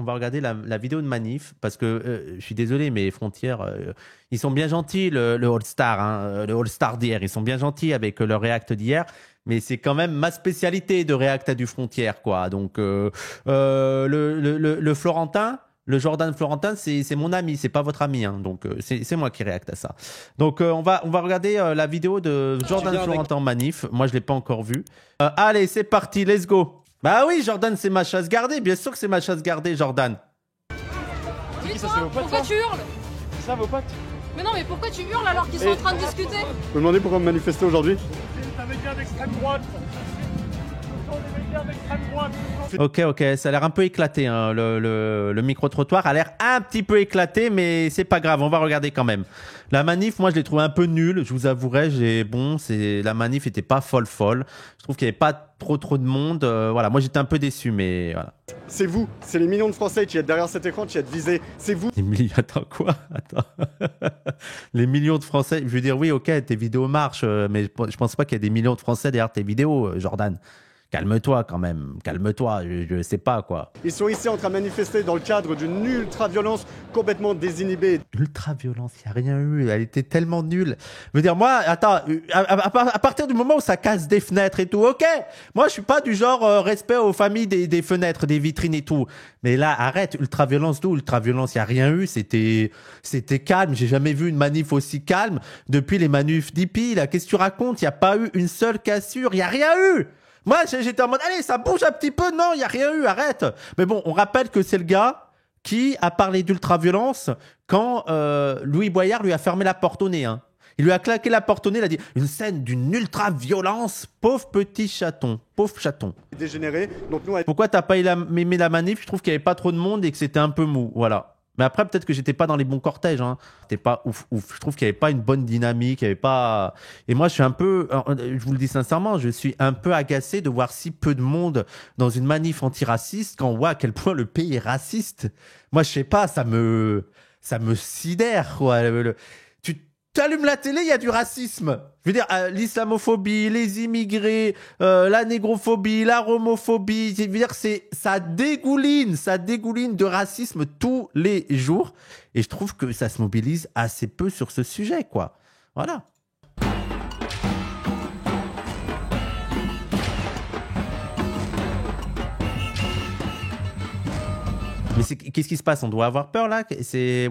On va regarder la vidéo de manif parce que je suis désolé, mais Frontières, ils sont bien gentils, le All-Star, hein, le All-Star d'hier. Ils sont bien gentils avec leur React d'hier. Mais c'est quand même ma spécialité de React à du Frontières, quoi. Donc, le Florentin, le Jordan Florentin, c'est mon ami, c'est pas votre ami, hein. Donc, c'est moi qui réacte à ça. Donc, on va regarder la vidéo de Jordan Florentin en manif. Moi, je l'ai pas encore vue. Allez, c'est parti, let's go. Bah oui, Jordan, c'est ma chasse gardée. Bien sûr que c'est ma chasse gardée, Jordan. Mais toi, pourquoi tu hurles? C'est ça vos potes? Mais non, mais pourquoi tu hurles alors qu'ils sont en train de discuter? Vous me demandez pourquoi vous manifestez aujourd'hui? Ok, ça a l'air un peu éclaté, hein. Le micro-trottoir a l'air un petit peu éclaté, mais c'est pas grave, on va regarder quand même. La manif, moi je l'ai trouvé un peu nulle, je vous avouerai, la manif était pas folle. Je trouve qu'il n'y avait pas trop de monde, voilà, moi j'étais un peu déçu, mais voilà. C'est vous, c'est les millions de Français qui êtes derrière cet écran, qui êtes visés, c'est vous. Attends, quoi? Attends. Les millions de Français, je veux dire, oui, ok, tes vidéos marchent, mais je pense pas qu'il y ait des millions de Français derrière tes vidéos, Jordan. Calme-toi quand même, calme-toi, je sais pas quoi. Ils sont ici en train de manifester dans le cadre d'une ultra-violence complètement désinhibée. Ultra-violence, il n'y a rien eu, elle était tellement nulle. Je veux dire, moi, attends, à partir du moment où ça casse des fenêtres et tout, ok, moi je suis pas du genre respect aux familles des fenêtres, des vitrines et tout. Mais là, arrête, ultra-violence d'où? Ultra-violence, il n'y a rien eu, c'était calme, j'ai jamais vu une manif aussi calme depuis les manifs d'Hippie, là, qu'est-ce que tu racontes? Il n'y a pas eu une seule cassure, il n'y a rien eu. Moi, j'étais en mode, allez, ça bouge un petit peu. Non, il n'y a rien eu, arrête. Mais bon, on rappelle que c'est le gars qui a parlé d'ultra-violence quand Louis Boyard lui a fermé la porte au nez. Hein. Il lui a claqué la porte au nez, il a dit, une scène d'une ultra-violence, pauvre petit chaton, pauvre chaton. Dégénéré. Donc nous, pourquoi t'as pas aimé la manif? Je trouve qu'il n'y avait pas trop de monde et que c'était un peu mou, voilà. Mais après, peut-être que j'étais pas dans les bons cortèges. Hein. C'était pas ouf. Je trouve qu'il n'y avait pas une bonne dynamique. Il y avait pas. Et moi, je suis un peu. Je vous le dis sincèrement, je suis un peu agacé de voir si peu de monde dans une manif antiraciste quand on voit à quel point le pays est raciste. Moi, je sais pas, ça me sidère, quoi. Tu allumes la télé, il y a du racisme. Je veux dire, l'islamophobie, les immigrés, la négrophobie, la homophobie. Je veux dire, ça dégouline de racisme tous les jours. Et je trouve que ça se mobilise assez peu sur ce sujet, quoi. Voilà. Mais qu'est-ce qui se passe? On doit avoir peur, là?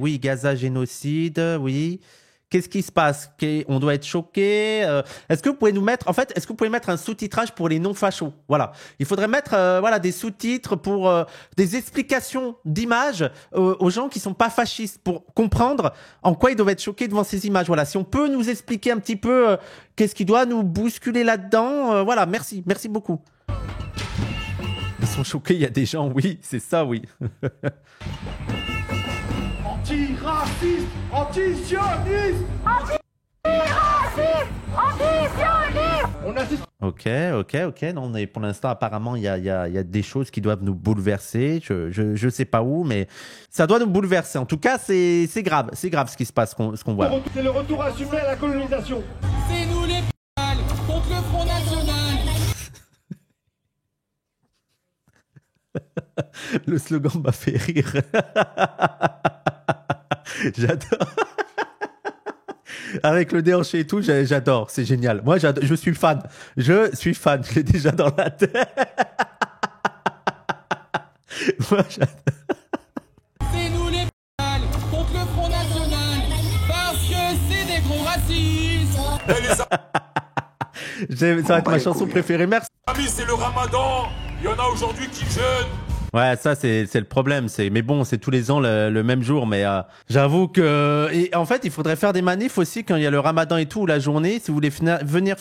Oui, Gaza, génocide, oui. Qu'est-ce qui se passe? On doit être choqué. Est-ce que vous pouvez nous mettre, en fait, est-ce que vous pouvez mettre un sous-titrage pour les non-fachos? Voilà. Il faudrait mettre, des sous-titres pour des explications d'images aux gens qui sont pas fascistes pour comprendre en quoi ils doivent être choqués devant ces images. Voilà. Si on peut nous expliquer un petit peu qu'est-ce qui doit nous bousculer là-dedans, voilà. Merci beaucoup. Ils sont choqués. Il y a des gens, oui, c'est ça, oui. Anti-raciste, anti-sioniste, anti-raciste, anti-sioniste. On assiste. Ok. Non, mais pour l'instant, apparemment, il y a des choses qui doivent nous bouleverser. Je sais pas où, mais ça doit nous bouleverser. En tout cas, c'est grave ce qui se passe, ce qu'on voit. C'est le retour assumé à la colonisation. C'est nous les p****, contre le Front National. Le slogan m'a fait rire. J'adore. Avec le déhanché et tout, j'adore. C'est génial. Moi, je suis fan. Je l'ai déjà dans la tête. Moi, j'adore. C'est nous les p***, contre le Front National. Parce que c'est des gros racistes. Ça va être ma chanson préférée. Merci. Amis, c'est le ramadan. Il y en a aujourd'hui qui jeûnent. Ouais, ça c'est le problème. Mais bon, c'est tous les ans le même jour. Mais j'avoue que et en fait, il faudrait faire des manifs aussi quand il y a le Ramadan et tout, la journée. Si vous voulez venir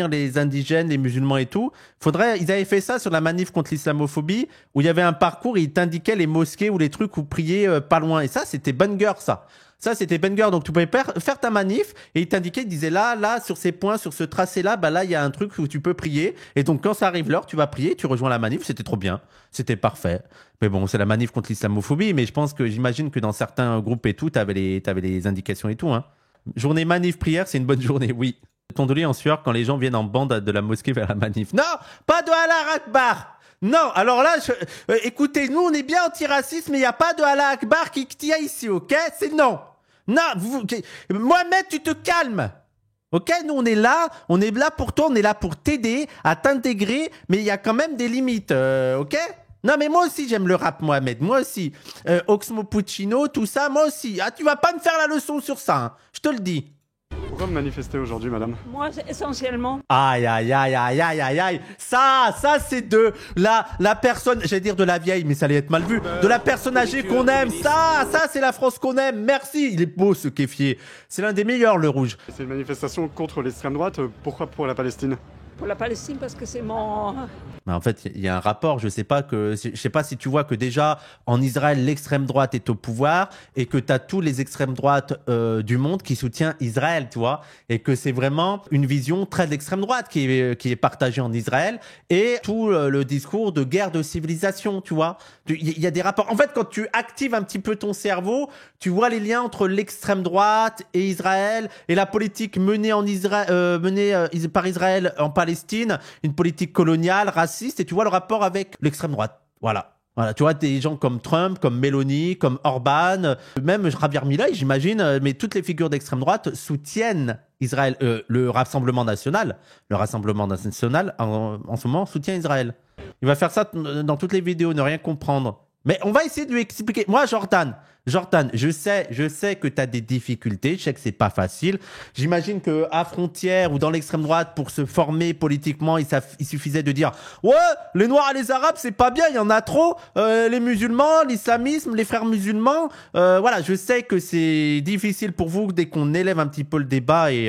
les indigènes, les musulmans et tout, ils avaient fait ça sur la manif contre l'islamophobie où il y avait un parcours, et ils t'indiquaient les mosquées ou les trucs où prier pas loin. Et ça, c'était banger, ça. Ça, c'était banger. Donc, tu pouvais faire ta manif et il t'indiquait, il disait là, sur ces points, sur ce tracé-là, là, il y a un truc où tu peux prier. Et donc, quand ça arrive l'heure, tu vas prier, tu rejoins la manif. C'était trop bien. C'était parfait. Mais bon, c'est la manif contre l'islamophobie. Mais j'imagine que dans certains groupes et tout, t'avais les indications et tout, hein. Journée manif prière, c'est une bonne journée, oui. Ton en sueur quand les gens viennent en bande de la mosquée vers la manif. Non, pas de Allah Akbar. Non, alors là, écoutez, nous, on est bien anti-raciste, mais il n'y a pas de Allah Akbar qui tient ici, ok? C'est non. Non, Mohamed, tu te calmes. Ok, nous, on est là pour toi, on est là pour t'aider à t'intégrer, mais il y a quand même des limites, ok? Non, mais moi aussi, j'aime le rap, Mohamed, moi aussi. Oxmo Puccino, tout ça, moi aussi. Ah, tu vas pas me faire la leçon sur ça, hein, je te le dis. Pourquoi vous manifestez aujourd'hui, madame? Moi, essentiellement. Aïe, aïe, aïe, aïe, aïe, aïe, aïe. Ça, c'est de la personne, j'allais dire de la vieille, mais ça allait être mal vu. De la personne âgée qu'on aime. Ça, c'est la France qu'on aime. Merci. Il est beau, ce kéfier. C'est l'un des meilleurs, le rouge. C'est une manifestation contre l'extrême droite. Pourquoi pour la Palestine? Pour la Palestine, parce que c'est mon... Mais en fait, il y a un rapport. Je sais pas si tu vois que déjà en Israël l'extrême droite est au pouvoir et que tu as tous les extrêmes droites du monde qui soutiennent Israël, tu vois, et que c'est vraiment une vision très d'extrême droite qui est partagée en Israël et tout le discours de guerre de civilisation, tu vois. Il y a des rapports. En fait, quand tu actives un petit peu ton cerveau, tu vois les liens entre l'extrême droite et Israël et la politique menée en Israël, par Israël en Palestine, une politique coloniale, raciste, et tu vois le rapport avec l'extrême droite. Voilà. Voilà, tu vois, des gens comme Trump, comme Meloni, comme Orban, même Javier Milei, j'imagine, mais toutes les figures d'extrême droite soutiennent Israël. Le Rassemblement national, en ce moment, soutient Israël. Il va faire ça dans toutes les vidéos, ne rien comprendre. Mais on va essayer de lui expliquer. Moi, Jordan, je sais que tu as des difficultés. Je sais que c'est pas facile. J'imagine que à Frontières ou dans l'extrême droite, pour se former politiquement, il suffisait de dire ouais, les Noirs et les Arabes, c'est pas bien, il y en a trop. Les musulmans, l'islamisme, les frères musulmans. Voilà, je sais que c'est difficile pour vous dès qu'on élève un petit peu le débat et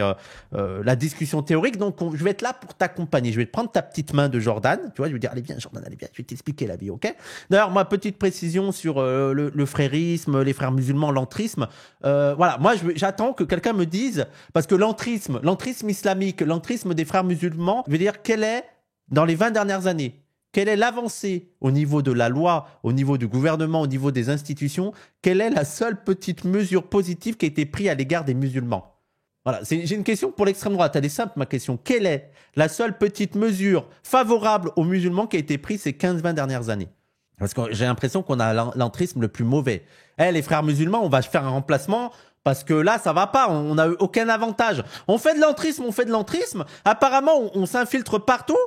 la discussion théorique. Donc, je vais être là pour t'accompagner. Je vais te prendre ta petite main de Jordan. Tu vois, je vais dire allez viens, Jordan, allez viens. Je vais t'expliquer la vie, ok? D'ailleurs, moi, petite précision sur le frérisme, les frères musulmans, l'entrisme. Voilà, moi j'attends que quelqu'un me dise, parce que l'entrisme islamique, l'entrisme des frères musulmans, veut dire quelle est, dans les 20 dernières années, quelle est l'avancée au niveau de la loi, au niveau du gouvernement, au niveau des institutions, quelle est la seule petite mesure positive qui a été prise à l'égard des musulmans? Voilà, j'ai une question pour l'extrême droite, elle est simple ma question. Quelle est la seule petite mesure favorable aux musulmans qui a été prise ces 15-20 dernières années? Parce que j'ai l'impression qu'on a l'entrisme le plus mauvais. Les frères musulmans, on va faire un remplacement parce que là, ça va pas. On n'a eu aucun avantage. On fait de l'entrisme. Apparemment, on s'infiltre partout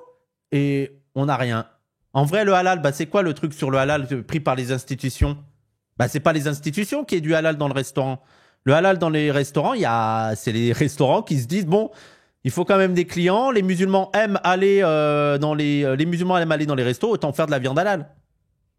et on n'a rien. En vrai, le halal, c'est quoi le truc sur le halal pris par les institutions? C'est pas les institutions qui est du halal dans le restaurant. Le halal dans les restaurants, c'est les restaurants qui se disent bon, il faut quand même des clients. Les musulmans aiment aller les musulmans aiment aller dans les restos, autant faire de la viande halal.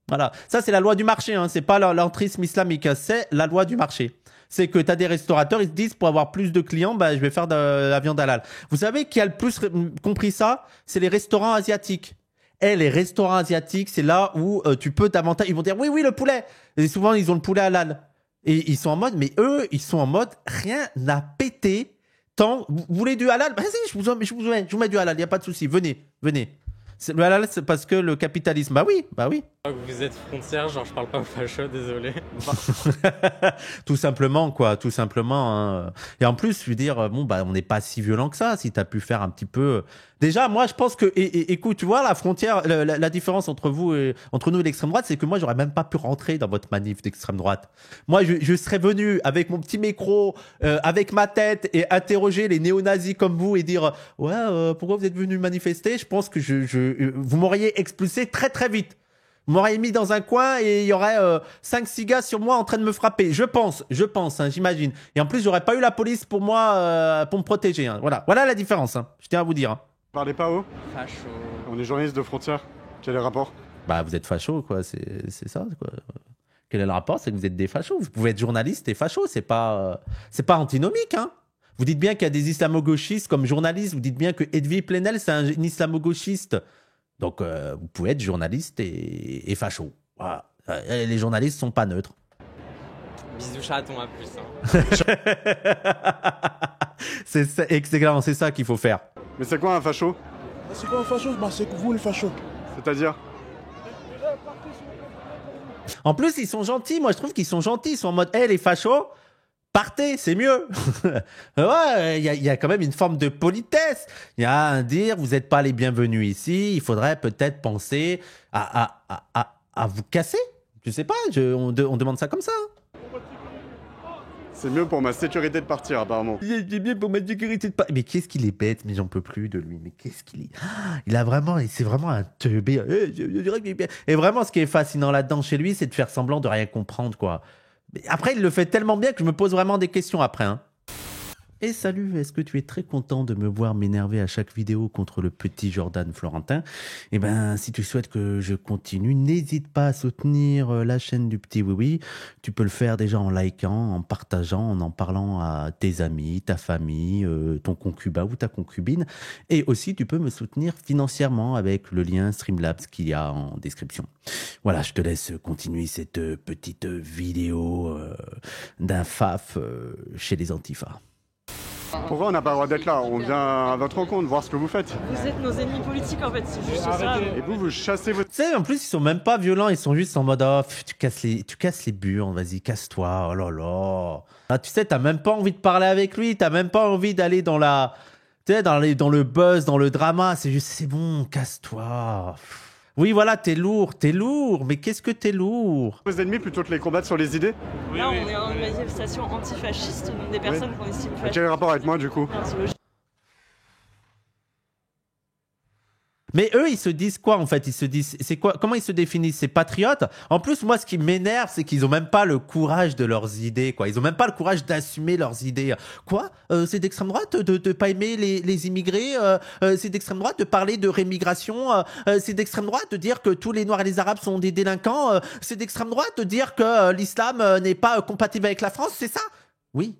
Voilà, ça c'est la loi du marché, hein. C'est pas l'entrisme islamique, c'est la loi du marché. C'est que tu as des restaurateurs, ils se disent pour avoir plus de clients, je vais faire de la viande halal. Vous savez qui a le plus compris ça? C'est les restaurants asiatiques. Les restaurants asiatiques, c'est là où tu peux t'avantager. Ils vont dire oui, le poulet. Et souvent, ils ont le poulet halal. Et ils sont en mode, mais eux, ils sont en mode rien n'a pété. Tant, vous voulez du halal? Vas-y, je vous mets du halal, il n'y a pas de souci. Venez. Le halal, c'est parce que le capitalisme. Bah oui. Vous êtes frontière, genre je parle pas au facho, désolé. Tout simplement. Hein. Et en plus, je veux dire, on n'est pas si violent que ça. Si t'as pu faire un petit peu. Déjà, moi, je pense que, écoute, tu vois, la frontière, la différence entre nous et l'extrême droite, c'est que moi, j'aurais même pas pu rentrer dans votre manif d'extrême droite. Moi, je serais venu avec mon petit micro, avec ma tête et interroger les néo-nazis comme vous et dire, pourquoi vous êtes venus manifester? Je pense que vous m'auriez expulsé très, très vite. Vous m'auriez mis dans un coin et il y aurait 5-6 gars sur moi en train de me frapper. Je pense, hein, j'imagine. Et en plus, j'aurais pas eu la police pour moi, pour me protéger. Hein. Voilà la différence. Hein. Je tiens à vous dire. Hein. Parlez pas haut. Facho. On est journaliste de Frontières. Quel est le rapport? Vous êtes facho, quoi. C'est ça, quoi. Quel est le rapport? C'est que vous êtes des fachos. Vous pouvez être journaliste et facho. C'est pas antinomique, hein. Vous dites bien qu'il y a des islamo-gauchistes comme journalistes. Vous dites bien que Edwy Plenel, c'est un islamo-gauchiste. Donc, vous pouvez être journaliste et facho. Voilà. Les journalistes sont pas neutres. Bisous chaton à plus. Hein. C'est excellent, c'est ça qu'il faut faire. Mais c'est quoi un facho? C'est quoi un facho? C'est vous le facho. C'est-à-dire? En plus, ils sont gentils. Moi, je trouve qu'ils sont gentils. Ils sont en mode, les fachos, Partez, c'est mieux. Ouais, il y a quand même une forme de politesse. Il y a un dire, vous n'êtes pas les bienvenus ici. Il faudrait peut-être penser à vous casser. Je sais pas, on demande ça comme ça. C'est mieux pour ma sécurité de partir, apparemment. C'est bien pour ma sécurité de partir. Mais qu'est-ce qu'il est bête, mais j'en peux plus de lui. Mais qu'est-ce qu'il est... Il a vraiment... C'est vraiment un teubé. Et vraiment, ce qui est fascinant là-dedans chez lui, c'est de faire semblant de rien comprendre, quoi. Mais après, il le fait tellement bien que je me pose vraiment des questions après, hein. Et salut, est-ce que tu es très content de me voir m'énerver à chaque vidéo contre le petit Jordan Florentin? Eh ben, si tu souhaites que je continue, n'hésite pas à soutenir la chaîne du petit Oui-Oui. Tu peux le faire déjà en likant, en partageant, en parlant à tes amis, ta famille, ton concubin ou ta concubine. Et aussi, tu peux me soutenir financièrement avec le lien Streamlabs qu'il y a en description. Voilà, je te laisse continuer cette petite vidéo d'un faf chez les Antifa. Pourquoi on n'a pas le droit d'être là? On vient à votre rencontre, voir ce que vous faites. Vous êtes nos ennemis politiques en fait, c'est juste ça. Et vous chassez votre... Tu sais, en plus, ils sont même pas violents, ils sont juste en mode oh, tu casses les burnes, vas-y, casse-toi, oh là là. Ah, tu sais, t'as même pas envie de parler avec lui, t'as même pas envie d'aller dans la. Tu sais, dans le buzz, dans le drama, c'est juste, c'est bon, casse-toi. Oui, voilà, t'es lourd, mais qu'est-ce que t'es lourd? Vos ennemis plutôt que les combattre sur les idées? Là, on est en manifestation antifasciste, donc des personnes qu'on estime fascistes. Quel rapport avec moi, du coup? C'est logique. Mais eux, ils se disent quoi en fait? Ils se disent, c'est quoi? Comment ils se définissent? C'est patriotes? En plus, moi, ce qui m'énerve, c'est qu'ils ont même pas le courage de leurs idées, quoi. Ils ont même pas le courage d'assumer leurs idées. Quoi? C'est d'extrême droite de pas aimer les immigrés? C'est d'extrême droite de parler de rémigration? C'est d'extrême droite de dire que tous les Noirs et les Arabes sont des délinquants? C'est d'extrême droite de dire que l'islam n'est pas compatible avec la France? C'est ça? Oui.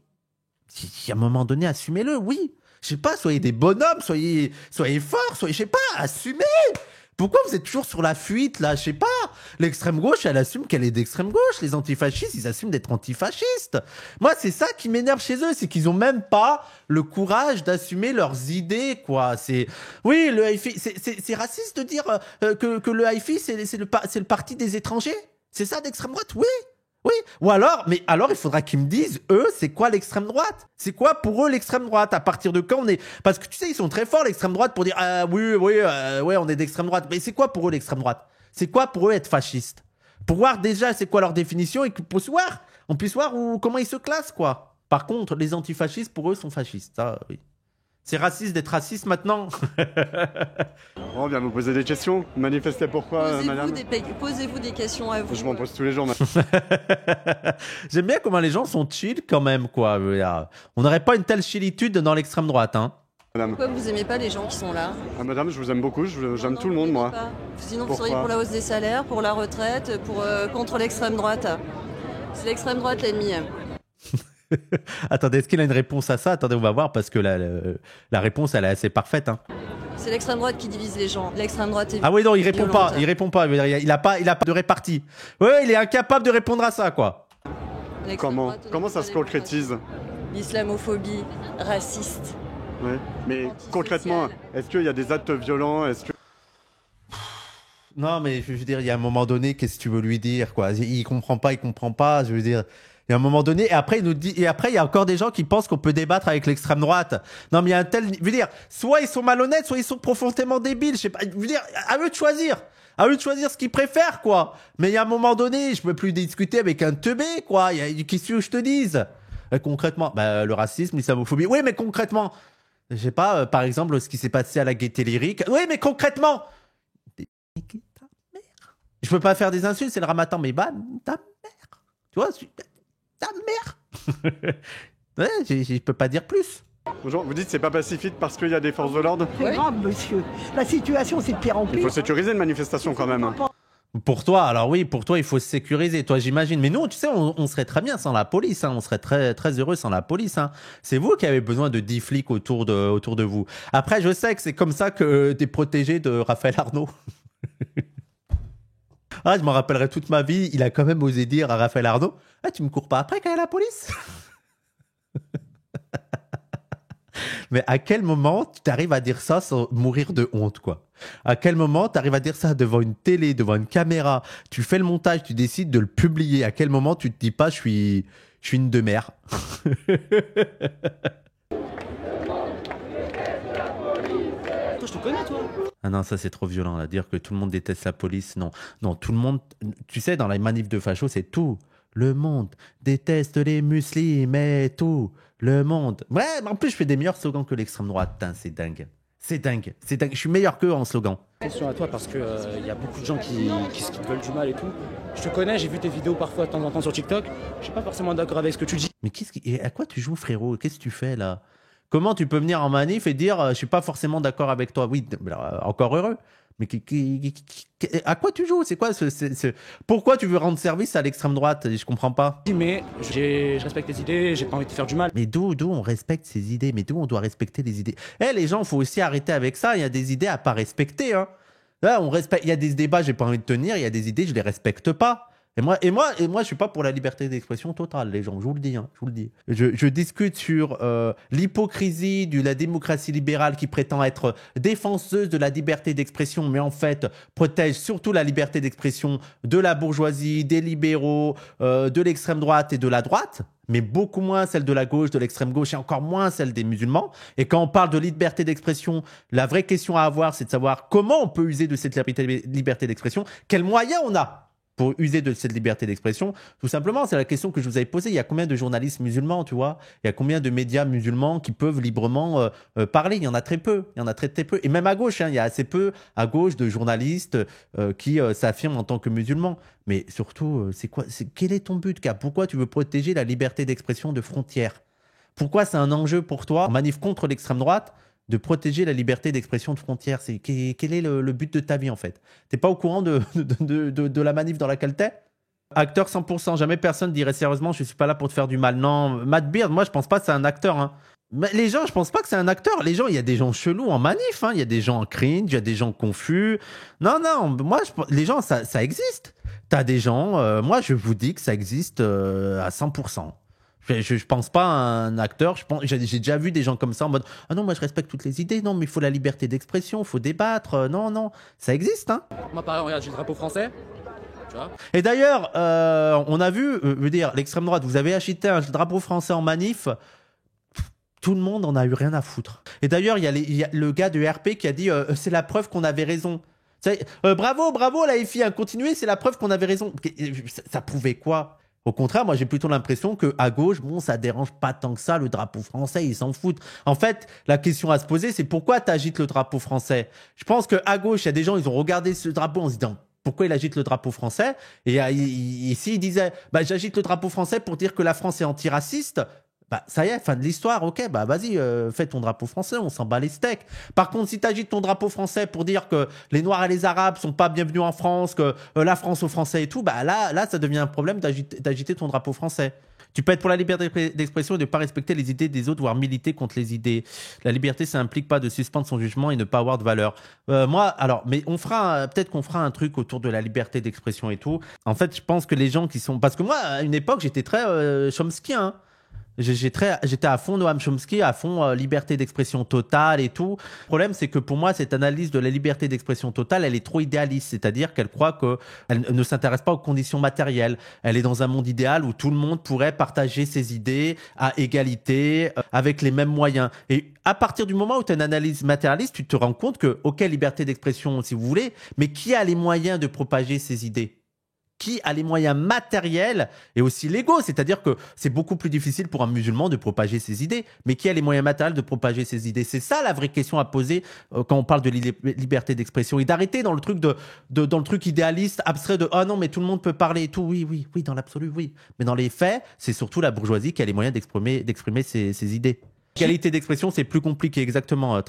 À un moment donné, assumez-le, oui. Je sais pas, soyez des bonhommes, soyez forts, je sais pas, assumez. Pourquoi vous êtes toujours sur la fuite, là? Je sais pas. L'extrême gauche, elle assume qu'elle est d'extrême gauche. Les antifascistes, ils assument d'être antifascistes. Moi, c'est ça qui m'énerve chez eux, c'est qu'ils ont même pas le courage d'assumer leurs idées, quoi. Oui, le HIFI, c'est raciste de dire que le HIFI, c'est le parti des étrangers. C'est ça d'extrême droite? Oui. Oui, ou alors, mais alors il faudra qu'ils me disent, eux, c'est quoi l'extrême droite? C'est quoi pour eux l'extrême droite? À partir de quand on est... Parce que tu sais, ils sont très forts, l'extrême droite, pour dire, ah oui, on est d'extrême droite. Mais c'est quoi pour eux l'extrême droite? C'est quoi pour eux être fasciste? Pour voir déjà c'est quoi leur définition et on puisse voir comment ils se classent, quoi. Par contre, les antifascistes, pour eux, sont fascistes. Ça, oui. C'est raciste d'être raciste maintenant. On vient vous poser des questions. Manifestez pourquoi, madame? Posez-vous des questions à vous. Je m'en pose tous les jours, madame. J'aime bien comment les gens sont chill quand même, quoi. On n'aurait pas une telle chillitude dans l'extrême droite, hein. Madame. Pourquoi vous aimez pas les gens qui sont là? Ah, madame, je vous aime beaucoup, j'aime tout le monde, moi. Sinon, vous seriez pour la hausse des salaires, pour la retraite, contre l'extrême droite. C'est l'extrême droite l'ennemi. Attendez, est-ce qu'il a une réponse à ça? Attendez, on va voir parce que la réponse, elle est assez parfaite, hein. C'est l'extrême droite qui divise les gens. L'extrême droite est... Ah oui, non, il répond pas. Il répond pas. Il a pas de répartie. Ouais, il est incapable de répondre à ça, quoi. Comment ça se concrétise? L'islamophobie, raciste. Ouais. Mais concrètement, est-ce qu'il y a des actes violents? Non, mais je veux dire, il y a un moment donné, qu'est-ce que tu veux lui dire, quoi? Il comprend pas. Je veux dire, il y a un moment donné, et après, il y a encore des gens qui pensent qu'on peut débattre avec l'extrême droite. Non, mais il y a un tel, je veux dire, soit ils sont malhonnêtes, soit ils sont profondément débiles. Je sais pas, je veux dire, à eux de choisir. À eux de choisir ce qu'ils préfèrent, quoi. Mais il y a un moment donné, je peux plus discuter avec un teubé, quoi. Qu'est-ce que je te dise? Concrètement, le racisme, l'islamophobie. Oui, mais concrètement, je sais pas, par exemple, ce qui s'est passé à la Gaîté Lyrique. Oui, mais concrètement, ta mère. Je peux pas faire des insultes, c'est le ramadan, mais ta mère. Tu vois, ta mère. Ouais, je peux pas dire plus. Bonjour, vous dites que c'est pas pacifique parce qu'il y a des forces de l'ordre? C'est grave, monsieur. La situation, c'est de pire en pire. Il faut sécuriser une manifestation quand même. Pour toi, alors oui, pour toi, il faut se sécuriser. Toi, j'imagine. Mais nous, tu sais, on serait très bien sans la police. Hein. On serait très, très heureux sans la police. Hein. C'est vous qui avez besoin de 10 flics autour de vous. Après, je sais que c'est comme ça que t'es protégé de Raphaël Arnaud. Ah, je m'en rappellerai toute ma vie. Il a quand même osé dire à Raphaël Arnaud, ah, tu me cours pas après quand il y a la police? Mais à quel moment tu t'arrives à dire ça sans mourir de honte, quoi? À quel moment tu arrives à dire ça devant une télé, devant une caméra? Tu fais le montage, tu décides de le publier. À quel moment tu te dis pas, je Je suis une demeure. Toi, je te connais, toi. Ah non, ça c'est trop violent, là. Dire que tout le monde déteste la police, non. Non, tout le monde... Tu sais, dans la manif de facho, c'est tout. Le monde déteste les musulmans et tout. Le monde... Ouais, mais en plus, je fais des meilleurs slogans que l'extrême droite. Putain, c'est dingue. C'est dingue. C'est dingue. Je suis meilleur qu'eux en slogan. Attention à toi parce que y a beaucoup de gens qui te veulent du mal et tout. Je te connais, j'ai vu tes vidéos parfois de temps en temps sur TikTok. Je suis pas forcément d'accord avec ce que tu dis. Mais à quoi tu joues, frérot? Qu'est-ce que tu fais, là? Comment tu peux venir en manif et dire je suis pas forcément d'accord avec toi? Oui, encore heureux. Mais à quoi tu joues? C'est quoi Pourquoi tu veux rendre service à l'extrême droite? Je comprends pas. Mais je respecte tes idées, j'ai pas envie de te faire du mal. Mais d'où on respecte ces idées? Mais d'où on doit respecter les idées? Les gens, faut aussi arrêter avec ça. Il y a des idées à pas respecter. Hein. Là, il y a des débats, j'ai pas envie de tenir. Il y a des idées, je les respecte pas. Et moi, je suis pas pour la liberté d'expression totale, les gens. Je vous le dis, je vous le dis. Je discute sur l'hypocrisie de la démocratie libérale qui prétend être défenseuse de la liberté d'expression, mais en fait protège surtout la liberté d'expression de la bourgeoisie, des libéraux, de l'extrême droite et de la droite, mais beaucoup moins celle de la gauche, de l'extrême gauche et encore moins celle des musulmans. Et quand on parle de liberté d'expression, la vraie question à avoir, c'est de savoir comment on peut user de cette liberté d'expression, quels moyens on a pour user de cette liberté d'expression. Tout simplement, c'est la question que je vous avais posée. Il y a combien de journalistes musulmans, tu vois? Il y a combien de médias musulmans qui peuvent librement parler? Il y en a très peu. Il y en a très peu. Et même à gauche, il y a assez peu à gauche de journalistes qui s'affirment en tant que musulmans. Mais surtout, quel est ton but, Cap? Pourquoi tu veux protéger la liberté d'expression de frontières? Pourquoi c'est un enjeu pour toi, en manif contre l'extrême droite, de protéger la liberté d'expression de frontières? Quel est le but de ta vie, en fait? T'es pas au courant de la manif dans laquelle t'es? Acteur 100%, jamais personne dirait sérieusement je suis pas là pour te faire du mal. Non, Matt Beard, moi je pense pas que c'est un acteur. Hein. Mais les gens, je pense pas que c'est un acteur. Les gens, il y a des gens chelous en manif, il y a des gens en cringe, il y a des gens confus. Non, moi, les gens, ça existe. T'as des gens, moi je vous dis que ça existe à 100%. Je pense pas à un acteur. J'ai déjà vu des gens comme ça en mode ah non, moi je respecte toutes les idées. Non, mais il faut la liberté d'expression, il faut débattre. Non, ça existe. Hein. Moi, pareil, regarde, j'ai le drapeau français. Tu vois. Et d'ailleurs, on a vu, l'extrême droite, vous avez agité un drapeau français en manif. Tout le monde en a eu rien à foutre. Et d'ailleurs, il y a le gars de RP qui a dit c'est la preuve qu'on avait raison. Bravo, la FI, continuez, c'est la preuve qu'on avait raison. Ça prouvait quoi? Au contraire, moi j'ai plutôt l'impression que à gauche, ça dérange pas tant que ça le drapeau français, ils s'en foutent. En fait, la question à se poser, c'est pourquoi tu agites le drapeau français? Je pense que à gauche, il y a des gens, ils ont regardé ce drapeau en se disant pourquoi il agite le drapeau français? Et ici, il disait j'agite le drapeau français pour dire que la France est antiraciste. Ça y est, fin de l'histoire, ok, vas-y, fais ton drapeau français, on s'en bat les steaks. Par contre, si tu agites ton drapeau français pour dire que les Noirs et les Arabes sont pas bienvenus en France, que la France aux Français et tout, là, ça devient un problème d'agiter ton drapeau français. Tu peux être pour la liberté d'expression et ne pas respecter les idées des autres, voire militer contre les idées. La liberté, ça implique pas de suspendre son jugement et ne pas avoir de valeur. Mais peut-être qu'on fera un truc autour de la liberté d'expression et tout. En fait, je pense que les gens qui sont... Parce que moi, à une époque, j'étais très Chomsky, hein. J'étais à fond Noam Chomsky, à fond liberté d'expression totale et tout. Le problème, c'est que pour moi, cette analyse de la liberté d'expression totale, elle est trop idéaliste. C'est-à-dire qu'elle croit qu'elle ne s'intéresse pas aux conditions matérielles. Elle est dans un monde idéal où tout le monde pourrait partager ses idées à égalité, avec les mêmes moyens. Et à partir du moment où tu as une analyse matérialiste, tu te rends compte que, ok, liberté d'expression si vous voulez, mais qui a les moyens de propager ses idées ? Qui a les moyens matériels et aussi légaux, c'est-à-dire que c'est beaucoup plus difficile pour un musulman de propager ses idées, mais qui a les moyens matériels de propager ses idées? C'est ça la vraie question à poser quand on parle de liberté d'expression, et d'arrêter dans le truc dans le truc idéaliste, abstrait de non mais tout le monde peut parler et tout. Oui, dans l'absolu, oui, mais dans les faits, c'est surtout la bourgeoisie qui a les moyens d'exprimer ses idées. Qualité d'expression, c'est plus compliqué, exactement,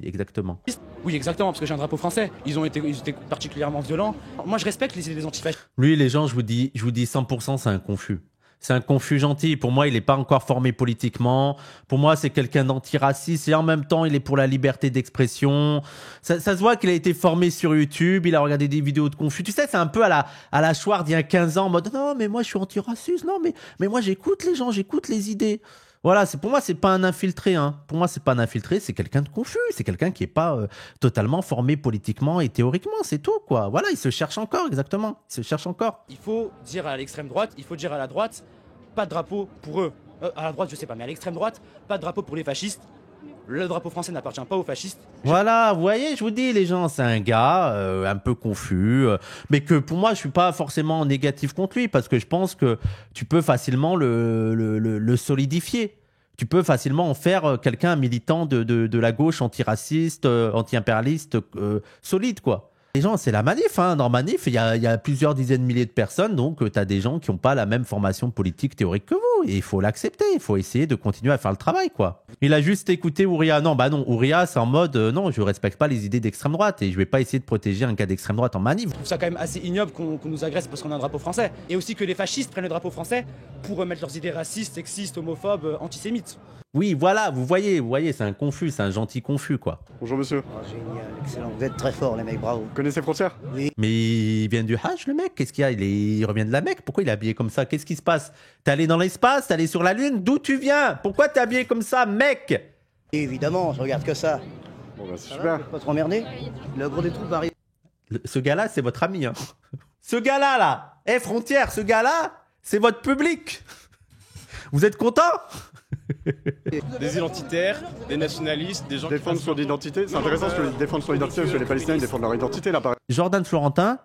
exactement. Oui, exactement, parce que j'ai un drapeau français. Ils étaient particulièrement violents. Moi, je respecte les idées des antifascistes. Lui, les gens, je vous dis 100%, c'est un confus. C'est un confus gentil. Pour moi, il n'est pas encore formé politiquement. Pour moi, c'est quelqu'un d'antiraciste et en même temps, il est pour la liberté d'expression. Ça se voit qu'il a été formé sur YouTube. Il a regardé des vidéos de confus. Tu sais, c'est un peu à la Chouard d'il y a 15 ans en mode non, mais moi, je suis antiraciste. Non, mais moi, j'écoute les gens, j'écoute les idées. Voilà, pour moi, c'est pas un infiltré. Hein. Pour moi, c'est pas un infiltré, c'est quelqu'un de confus. C'est quelqu'un qui est pas totalement formé politiquement et théoriquement, c'est tout, quoi. Voilà, il se cherche encore, exactement. Il se cherche encore. Il faut dire à l'extrême droite, il faut dire à la droite, pas de drapeau pour eux. À la droite, je sais pas, mais à l'extrême droite, pas de drapeau pour les fascistes. Le drapeau français n'appartient pas aux fascistes. Voilà, vous voyez, je vous dis, les gens, c'est un gars un peu confus, mais que pour moi, je suis pas forcément négatif contre lui, parce que je pense que tu peux facilement le solidifier. Tu peux facilement en faire quelqu'un, un militant de la gauche antiraciste, anti-impérialiste, solide, quoi. Les gens, c'est la manif, hein. Dans manif, il y a plusieurs dizaines de milliers de personnes, donc tu as des gens qui n'ont pas la même formation politique théorique que vous. Et il faut l'accepter, il faut essayer de continuer à faire le travail, quoi. Il a juste écouté Ouria. Non, bah non, Ouria, c'est en mode, non, je respecte pas les idées d'extrême droite et je vais pas essayer de protéger un gars d'extrême droite en manif. Je trouve ça quand même assez ignoble qu'on nous agresse parce qu'on a un drapeau français. Et aussi que les fascistes prennent le drapeau français pour remettre leurs idées racistes, sexistes, homophobes, antisémites. Oui, voilà, vous voyez, c'est un confus, c'est un gentil confus, quoi. Bonjour monsieur. Oh, génial, excellent. Vous êtes très forts, les mecs, bravo. Vous connaissez Frontières? Mais il vient du Hajj, le mec. Qu'est-ce qu'il y a? Il revient de la Mecque. Pourquoi il est habillé comme ça? Qu'est-ce qui se passe? T'es allé dans l'espace? T'es allé sur la Lune? D'où tu viens? Pourquoi t'es habillé comme ça, mec? Évidemment, je regarde que ça. Bon bah c'est Ça va, super. vous êtes pas trop emmerdé? Le gros des troupes arrive. Ce gars-là, c'est votre ami, hein. Ce gars-là, là. Frontière, ce gars-là, c'est votre public. Vous êtes content? Des identitaires, des nationalistes, des gens Défendre son identité, c'est intéressant parce que défendre son identité, parce que les Palestiniens ils défendent leur identité là pareil. Jordan Florentin,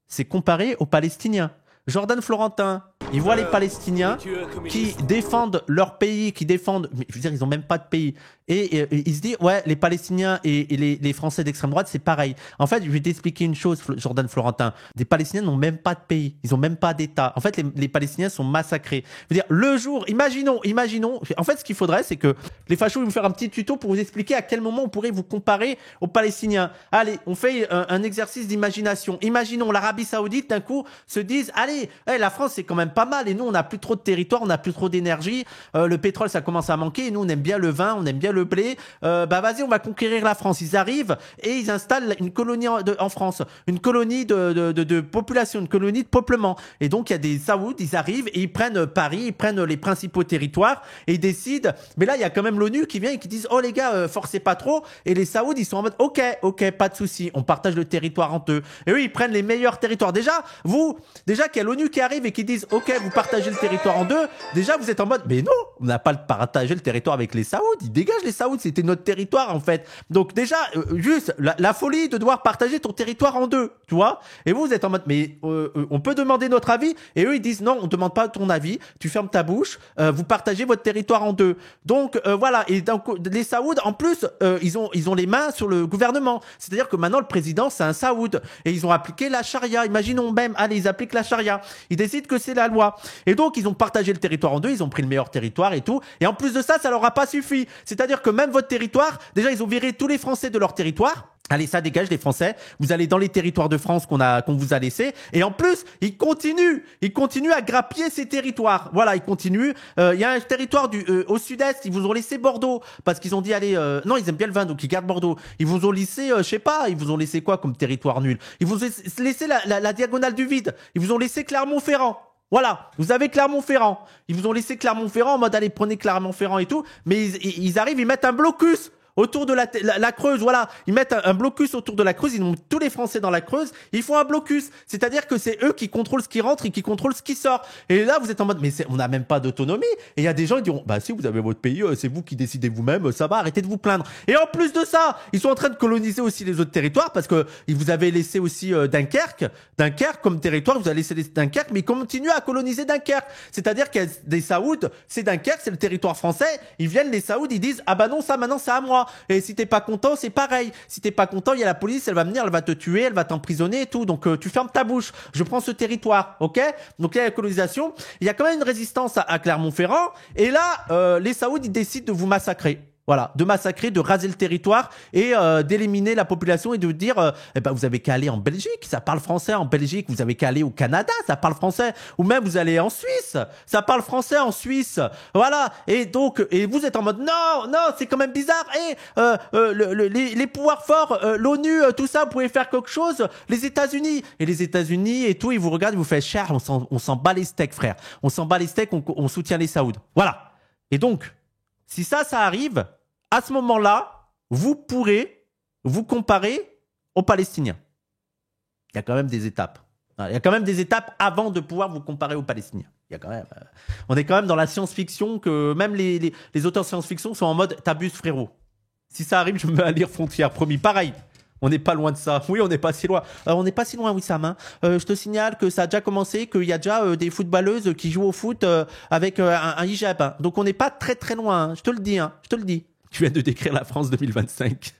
c'est comparé aux Palestiniens. Jordan Florentin, il voit les Palestiniens qui défendent leur pays, qui défendent... Mais je veux dire, ils n'ont même pas de pays. Et il se dit, ouais, les Palestiniens et les Français d'extrême droite, c'est pareil. En fait, je vais t'expliquer une chose, Jordan Florentin. Les Palestiniens n'ont même pas de pays. Ils n'ont même pas d'État. En fait, les Palestiniens sont massacrés. Je veux dire, le jour, imaginons. En fait, ce qu'il faudrait, c'est que les fachos vont vous faire un petit tuto pour vous expliquer à quel moment on pourrait vous comparer aux Palestiniens. Allez, on fait un exercice d'imagination. Imaginons l'Arabie Saoudite, d'un coup, se disent, allez, la France, c'est quand même pas mal. Et nous, on n'a plus trop de territoire, on n'a plus trop d'énergie. Le pétrole, ça commence à manquer. Et nous, on aime bien le vin, on aime bien le blé. Bah vas-y, on va conquérir la France. Ils arrivent et ils installent une colonie en France, une colonie de population, une colonie de peuplement. Et donc il y a des Saouds, ils arrivent et ils prennent Paris, ils prennent les principaux territoires et ils décident. Mais là, il y a quand même l'ONU qui vient et qui disent oh les gars, forcez pas trop. Et les Saouds, ils sont en mode ok, pas de souci, on partage le territoire entre eux. Et eux, ils prennent les meilleurs territoires. Déjà qu'il y a l'ONU qui arrive et qui disent ok, vous partagez le territoire en deux. Déjà, vous êtes en mode mais non, on n'a pas de partager le territoire avec les Saouds. Ils dégagent les Saouds. C'était notre territoire en fait. Donc déjà, juste la folie de devoir partager ton territoire en deux, tu vois. Et vous êtes en mode, mais on peut demander notre avis. Et eux, ils disent non, on demande pas ton avis. Tu fermes ta bouche. Vous partagez votre territoire en deux. Donc voilà. Et donc les Saouds, en plus, ils ont les mains sur le gouvernement. C'est-à-dire que maintenant le président, c'est un Saoud. Et ils ont appliqué la charia. Imaginons même, allez, ils appliquent la charia. Ils décident que c'est la loi. Et donc ils ont partagé le territoire en deux. Ils ont pris le meilleur territoire et tout. Et en plus de ça, ça leur a pas suffi. C'est-à-dire que même votre territoire, déjà ils ont viré tous les Français de leur territoire. Allez, ça dégage les Français. Vous allez dans les territoires de France qu'on vous a laissés. Et en plus, ils continuent à grappiller ces territoires. Voilà, ils continuent. Il y a un territoire au sud-est. Ils vous ont laissé Bordeaux parce qu'ils ont dit allez. Non, ils aiment bien le vin, donc ils gardent Bordeaux. Ils vous ont laissé, je sais pas. Ils vous ont laissé quoi comme territoire nul? Ils vous ont laissé la diagonale du vide. Ils vous ont laissé Clermont-Ferrand. Voilà, vous avez Clermont-Ferrand. Ils vous ont laissé Clermont-Ferrand en mode allez prenez Clermont-Ferrand et tout. Mais ils arrivent, ils mettent un blocus autour de la Creuse, voilà. Ils mettent un blocus autour de la Creuse, ils ont tous les Français dans la Creuse, ils font un blocus. C'est-à-dire que c'est eux qui contrôlent ce qui rentre et qui contrôlent ce qui sort. Et là, vous êtes en mode, mais on n'a même pas d'autonomie. Et il y a des gens qui diront, bah si vous avez votre pays, c'est vous qui décidez vous-même, ça va, arrêtez de vous plaindre. Et en plus de ça, ils sont en train de coloniser aussi les autres territoires parce que vous avez laissé aussi Dunkerque comme territoire, vous avez laissé Dunkerque, mais ils continuent à coloniser Dunkerque. C'est-à-dire qu'il y a des Saouds, c'est Dunkerque, c'est le territoire français, ils viennent, les Saouds, ils disent, ah bah non, ça maintenant c'est à moi. Et si t'es pas content, c'est pareil. Si t'es pas content, il y a la police, elle va venir, elle va te tuer, elle va t'emprisonner et tout. Donc tu fermes ta bouche. Je prends ce territoire, ok? Donc il y a la colonisation. Il y a quand même une résistance à Clermont-Ferrand. Et là, les Saouds, ils décident de vous massacrer. Voilà, de massacrer, de raser le territoire et d'éliminer la population et de dire vous avez qu'à aller en Belgique, ça parle français en Belgique, vous avez qu'à aller au Canada, ça parle français, ou même vous allez en Suisse, ça parle français en Suisse. Voilà, et donc vous êtes en mode non, c'est quand même bizarre et les pouvoirs forts, l'ONU, tout ça, vous pouvez faire quelque chose, les États-Unis et tout, ils vous regardent, ils vous font cher, on s'en bat les steaks frère. On s'en bat les steaks, on soutient les Saouds. Voilà. Et donc si ça arrive, à ce moment-là, vous pourrez vous comparer aux Palestiniens. Il y a quand même des étapes. Il y a quand même des étapes avant de pouvoir vous comparer aux Palestiniens. Il y a quand même, on est quand même dans la science-fiction que même les auteurs de science-fiction sont en mode t'abuses frérot. Si ça arrive, je me mets à lire Frontières, promis. Pareil, on n'est pas loin de ça. Oui, on n'est pas si loin. On n'est pas si loin, Wissam. Hein. Je te signale que ça a déjà commencé, qu'il y a déjà des footballeuses qui jouent au foot avec un hijab. Hein. Donc on n'est pas très très loin. Hein. Je te le dis. Hein. Je te le dis. Tu viens de décrire la France 2025.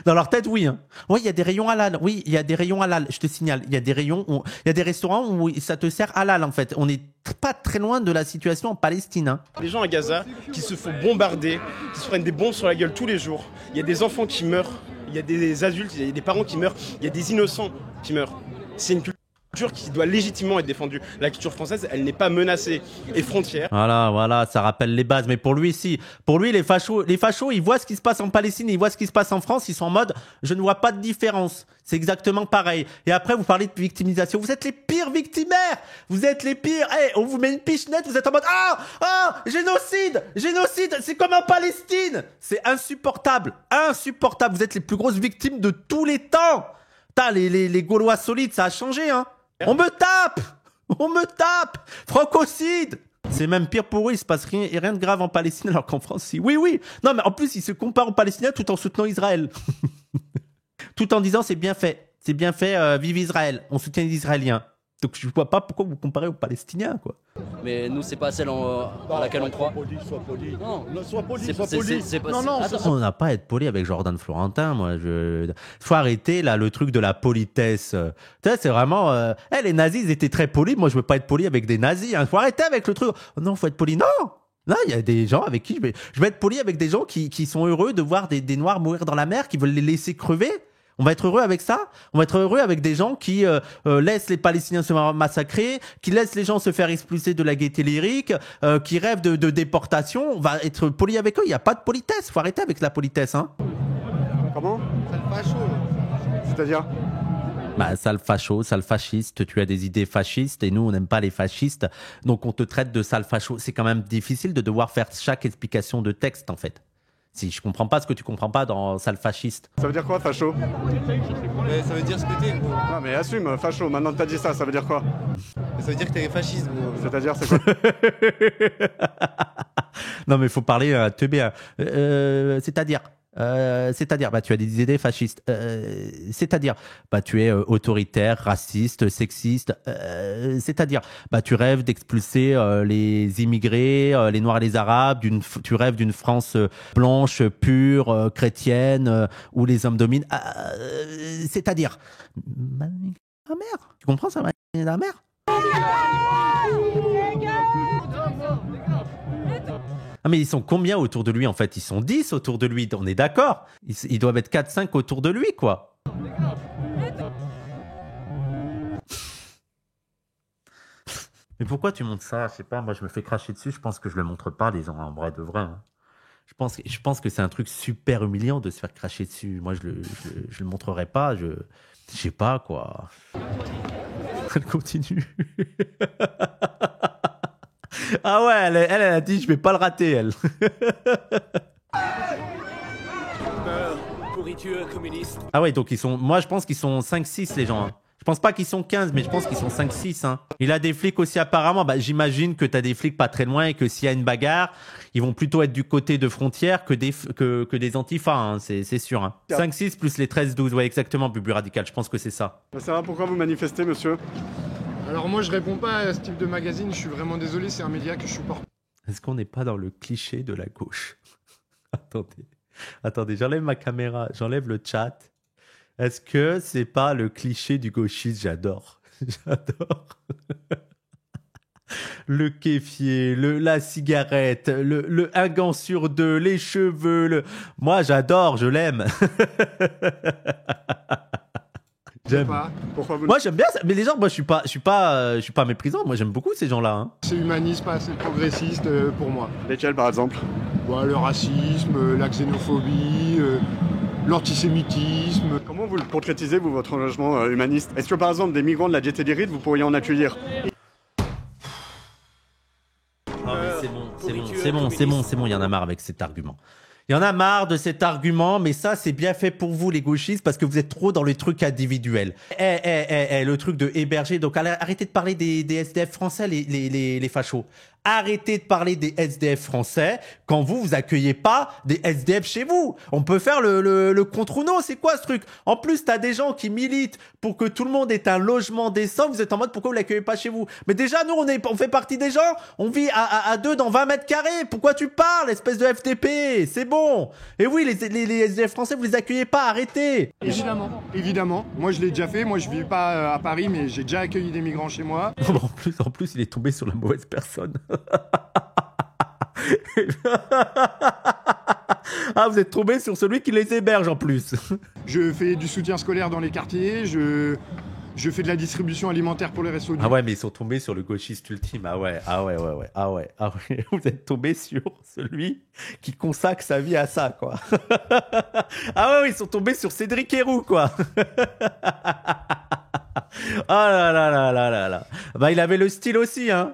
Dans leur tête, oui. Hein. Oui, il y a des rayons halal. Oui, il y a des rayons halal. Je te signale. Il y a des rayons, il y a des restaurants où ça te sert halal, en fait. On n'est pas très loin de la situation en Palestine. Hein. Les gens à Gaza qui se font bombarder, qui se prennent des bombes sur la gueule tous les jours. Il y a des enfants qui meurent. Il y a des adultes, il y a des parents qui meurent. Il y a des innocents qui meurent. C'est une culture qui doit légitimement être défendue. La culture française, elle n'est pas menacée. Et Frontières. Voilà, ça rappelle les bases. Mais pour lui, si. Pour lui, les fachos, ils voient ce qui se passe en Palestine, ils voient ce qui se passe en France, ils sont en mode, je ne vois pas de différence. C'est exactement pareil. Et après, vous parlez de victimisation. Vous êtes les pires victimaires. Vous êtes les pires. Hey, on vous met une pichenette, vous êtes en mode, génocide, c'est comme en Palestine. C'est insupportable. Vous êtes les plus grosses victimes de tous les temps. Les Gaulois solides, ça a changé, hein. On me tape francocide. C'est même pire pour eux, il se passe rien de grave en Palestine alors qu'en France, si. Oui. Non, mais en plus, ils se comparent aux Palestiniens tout en soutenant Israël. Tout en disant c'est bien fait, vive Israël, on soutient les Israéliens. Donc je vois pas pourquoi vous comparez aux Palestiniens, quoi. Mais nous, c'est pas celle à laquelle on croit. Sois poli. Non, sois poli. On n'a pas à être poli avec Jordan Florentin, moi. Faut arrêter, là, le truc de la politesse. Tu sais, c'est vraiment... les nazis, ils étaient très polis. Moi, je veux pas être poli avec des nazis. Hein. Faut arrêter avec le truc. Oh, non, faut être poli. Non. Là, il y a des gens avec qui je vais être poli avec des gens qui sont heureux de voir des Noirs mourir dans la mer, qui veulent les laisser crever. On va être heureux avec ça. On va être heureux avec des gens qui laissent les Palestiniens se massacrer, qui laissent les gens se faire expulser de la gaieté lyrique, qui rêvent de déportation. On va être poli avec eux. Il n'y a pas de politesse. Faut arrêter avec la politesse. Hein. Comment ? Sale facho. C'est-à-dire ? Sale facho, sale fasciste, tu as des idées fascistes et nous on n'aime pas les fascistes, donc on te traite de sale facho. C'est quand même difficile de devoir faire chaque explication de texte en fait. Si je comprends pas ce que tu comprends pas dans sale fasciste. Ça veut dire quoi, facho ? Mais ça veut dire ce que t'es. Non mais assume, facho, maintenant que t'as dit ça veut dire quoi ? Ça veut dire que t'es fasciste. C'est-à-dire, c'est quoi ? Non mais il faut parler teubé. C'est-à-dire, tu as des idées fascistes. C'est-à-dire, tu es autoritaire, raciste, sexiste. C'est-à-dire, tu rêves d'expulser les immigrés, les Noirs et les Arabes. Tu rêves d'une France blanche, pure, chrétienne, où les hommes dominent. C'est-à-dire, ma mère. Tu comprends ça, ma mère? Ah mais ils sont combien autour de lui en fait? Ils sont 10 autour de lui, on est d'accord? Ils doivent être 4-5 autour de lui quoi. Mais pourquoi tu montres ça? Je sais pas, moi je me fais cracher dessus, je pense que je le montre pas les gens en vrai de vrai. Hein. Je pense que c'est un truc super humiliant de se faire cracher dessus. Moi je le montrerai pas, je sais pas quoi. Elle continue. Ah ouais, elle a dit je vais pas le rater elle. Ah ouais, donc moi je pense qu'ils sont 5-6 les gens. Hein. Je pense pas qu'ils sont 15, mais je pense qu'ils sont 5-6. Hein. Il a des flics aussi apparemment. J'imagine que t'as des flics pas très loin et que s'il y a une bagarre, ils vont plutôt être du côté de Frontières que des antifas, hein. C'est sûr. Hein. 5-6 plus les 13-12, ouais exactement, Bubu Radical, je pense que c'est ça. Ça va, pourquoi vous manifestez monsieur? Alors moi je réponds pas à ce type de magazine, je suis vraiment désolé, c'est un média que je supporte. Est-ce qu'on n'est pas dans le cliché de la gauche? Attendez, j'enlève ma caméra, j'enlève le chat. Est-ce que c'est pas le cliché du gauchiste? J'adore. Le kéfier, la cigarette, le 1 gant sur 2, les cheveux, Moi j'adore, je l'aime. J'aime. Moi j'aime bien ça, mais les gens, moi je suis pas méprisant, moi j'aime beaucoup ces gens-là. Hein. C'est humaniste, pas assez progressiste pour moi. Lesquels par exemple? Le racisme, la xénophobie, l'antisémitisme. Comment vous le concrétisez, vous, votre engagement humaniste? Est-ce que par exemple des migrants de la gaieté lyrique, vous pourriez en accueillir? C'est bon, il y en a marre avec cet argument. Il y en a marre de cet argument, mais ça, c'est bien fait pour vous, les gauchistes, parce que vous êtes trop dans les trucs individuels. Le truc de héberger. Donc, arrêtez de parler des SDF français, les fachos. Arrêtez de parler des SDF français quand vous accueillez pas des SDF chez vous. On peut faire le contre ou non. C'est quoi ce truc? En plus, t'as des gens qui militent pour que tout le monde ait un logement décent. Vous êtes en mode, pourquoi vous l'accueillez pas chez vous? Mais déjà, nous, on fait partie des gens. On vit à deux dans 20 mètres carrés. Pourquoi tu parles, espèce de FTP? C'est bon. Et oui, les SDF français, vous les accueillez pas. Arrêtez. Évidemment. Moi, je l'ai déjà fait. Moi, je vis pas à Paris, mais j'ai déjà accueilli des migrants chez moi. En plus, il est tombé sur la mauvaise personne. Ah, vous êtes tombé sur celui qui les héberge en plus. Je fais du soutien scolaire dans les quartiers, je fais de la distribution alimentaire pour les restos. Ah ouais, mais ils sont tombés sur le gauchiste ultime. Ah ouais. Vous êtes tombé sur celui qui consacre sa vie à ça, quoi. Ah ouais, ils sont tombés sur Cédric Héroux, quoi. Ah là. Bah, il avait le style aussi, hein.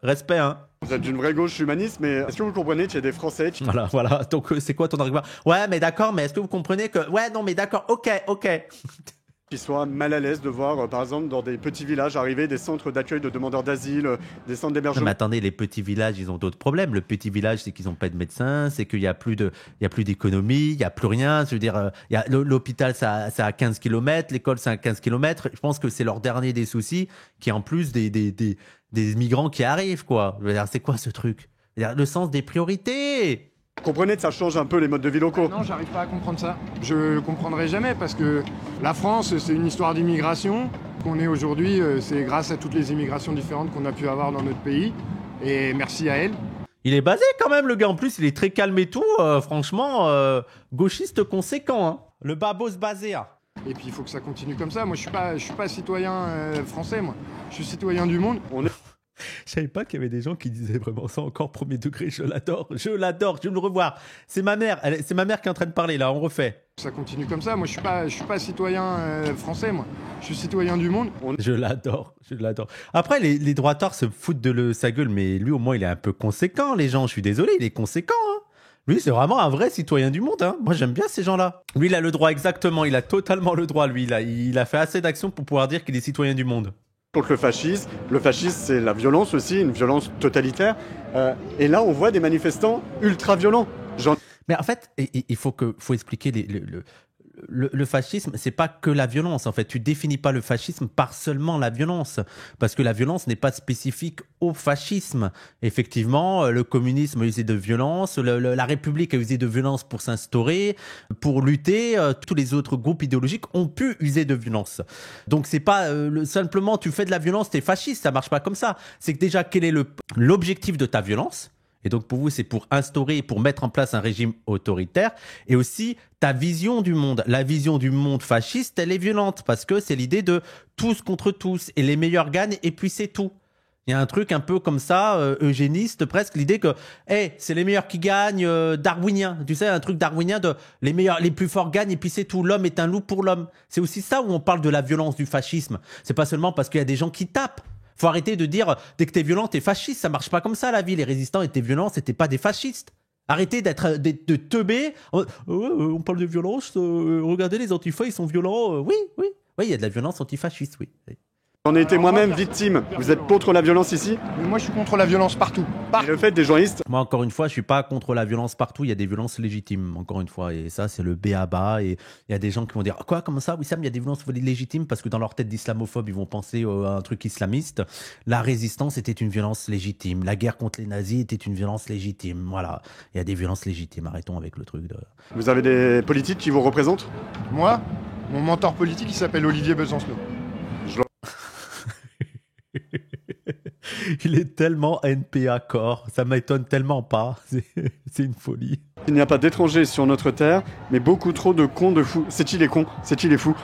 Respect, hein. Vous êtes d'une vraie gauche humaniste, mais est-ce que vous comprenez qu'il y a des Français qui... Voilà. Donc, c'est quoi ton argument? Ouais, mais d'accord, mais est-ce que vous comprenez que... Ouais, non, mais d'accord, ok. qui soient mal à l'aise de voir, par exemple, dans des petits villages arriver des centres d'accueil de demandeurs d'asile, des centres d'hébergement. Mais attendez, les petits villages, ils ont d'autres problèmes. Le petit village, c'est qu'ils n'ont pas de médecins, c'est qu'il n'y a plus d'économie, il n'y a plus rien. Je veux dire, l'hôpital, c'est à 15 km, l'école, c'est à 15 km. Je pense que c'est leur dernier des soucis, qui en plus des migrants qui arrivent, quoi. Je veux dire, c'est quoi ce truc? Je veux dire, le sens des priorités. Comprenez que ça change un peu les modes de vie locaux. Non, j'arrive pas à comprendre ça. Je comprendrai jamais parce que la France, c'est une histoire d'immigration. Qu'on est aujourd'hui, c'est grâce à toutes les immigrations différentes qu'on a pu avoir dans notre pays. Et merci à elle. Il est basé quand même, le gars. En plus, il est très calme et tout. Franchement, gauchiste conséquent. Hein. Le babos basé. Hein. Et puis, il faut que ça continue comme ça. Moi, je suis pas citoyen français, moi. Je suis citoyen du monde. Je savais pas qu'il y avait des gens qui disaient vraiment ça encore premier degré. Je l'adore, je veux le revoir. C'est ma mère qui est en train de parler là. On refait. Ça continue comme ça. Moi, je suis pas citoyen français, moi. Je suis citoyen du monde. Je l'adore. Après, les droitards se foutent de sa gueule, mais lui au moins il est un peu conséquent. Les gens, je suis désolé, il est conséquent. Hein. Lui, c'est vraiment un vrai citoyen du monde. Hein. Moi, j'aime bien ces gens-là. Lui, il a le droit exactement. Il a totalement le droit. Lui, il a fait assez d'actions pour pouvoir dire qu'il est citoyen du monde. Contre le fascisme. Le fascisme, c'est la violence aussi, une violence totalitaire. Et là, on voit des manifestants ultra violents. Mais en fait, il faut expliquer le fascisme, c'est pas que la violence. En fait, tu définis pas le fascisme par seulement la violence, parce que la violence n'est pas spécifique au fascisme. Effectivement, le communisme a usé de violence, la République a usé de violence pour s'instaurer, pour lutter. Tous les autres groupes idéologiques ont pu user de violence. Donc c'est pas simplement tu fais de la violence, t'es fasciste. Ça marche pas comme ça. C'est que déjà quel est l'objectif de ta violence? Et donc, pour vous, c'est pour instaurer, pour mettre en place un régime autoritaire. Et aussi, ta vision du monde. La vision du monde fasciste, elle est violente parce que c'est l'idée de tous contre tous. Et les meilleurs gagnent et puis c'est tout. Il y a un truc un peu comme ça, eugéniste presque, l'idée que c'est les meilleurs qui gagnent, darwinien. Tu sais, un truc darwinien de les plus forts gagnent et puis c'est tout. L'homme est un loup pour l'homme. C'est aussi ça où on parle de la violence du fascisme. C'est pas seulement parce qu'il y a des gens qui tapent. Faut arrêter de dire, dès que t'es violent, t'es fasciste. Ça marche pas comme ça, la vie. Les résistants étaient violents, c'était pas des fascistes. Arrêtez de teubé. On parle de violence. Regardez, les antifas, ils sont violents. Oui, il y a de la violence antifasciste, oui. J'en ai été moi-même victime. Vous êtes contre la violence ici? Mais moi, je suis contre la violence partout. Et le fait des journalistes... Moi, encore une fois, je suis pas contre la violence partout. Il y a des violences légitimes, encore une fois. Et ça, c'est le b.a.-ba. Et il y a des gens qui vont dire « Quoi, comment ça, Wissam, il y a des violences légitimes » parce que dans leur tête d'islamophobes, ils vont penser à un truc islamiste. La résistance était une violence légitime. La guerre contre les nazis était une violence légitime. Voilà. Il y a des violences légitimes. Arrêtons avec le truc de... Vous avez des politiques qui vous représentent? Moi, mon mentor politique, il s'appelle Olivier Besancenot. Il est tellement NPA corps, ça m'étonne tellement pas, c'est une folie. Il n'y a pas d'étrangers sur notre terre, mais beaucoup trop de cons de fous. C'est qui les cons? C'est qui les fous?